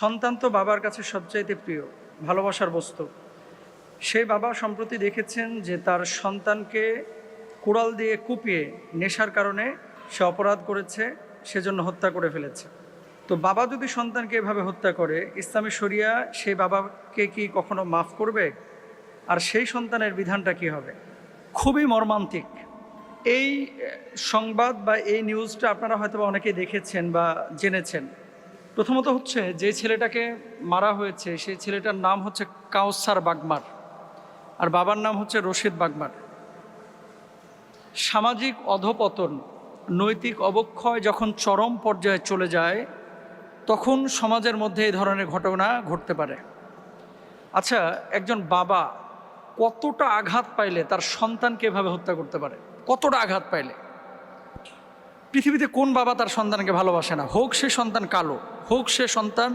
সন্তান তো বাবার কাছে সবচাইতে প্রিয়, ভালোবাসার বস্তু। সেই বাবা সম্প্রতি দেখেছেন যে তার সন্তানকে কুড়াল দিয়ে কুপিয়ে নেশার কারণে সে অপরাধ করেছে, সেজন্য হত্যা করে ফেলেছে। তো বাবা যদি সন্তানকে এভাবে হত্যা করে, ইসলামী শরিয়া সেই বাবাকে কি কখনো মাফ করবে? আর সেই সন্তানের বিধানটা কি হবে? খুবই মর্মান্তিক এই সংবাদ বা এই নিউজটা আপনারা হয়তো অনেকেই দেখেছেন বা জেনেছেন। প্রথমত হচ্ছে, যে ছেলেটাকে মারা হয়েছে সেই ছেলেটার নাম হচ্ছে কাউসার বাগমার, আর বাবার নাম হচ্ছে রশিদ বাগমার। সামাজিক অধপতন, নৈতিক অবক্ষয় যখন চরম পর্যায়ে চলে যায়, তখন সমাজের মধ্যে এই ধরনের ঘটনা ঘটতে পারে। আচ্ছা, একজন বাবা কতটা আঘাত পাইলে তার সন্তানকে এভাবে হত্যা করতে পারে? কতটা আঘাত পাইলে? পৃথিবীতে কোন বাবা তার সন্তানকে ভালোবাসে না? হোক সে সন্তান কালো, হোক সে সন্তান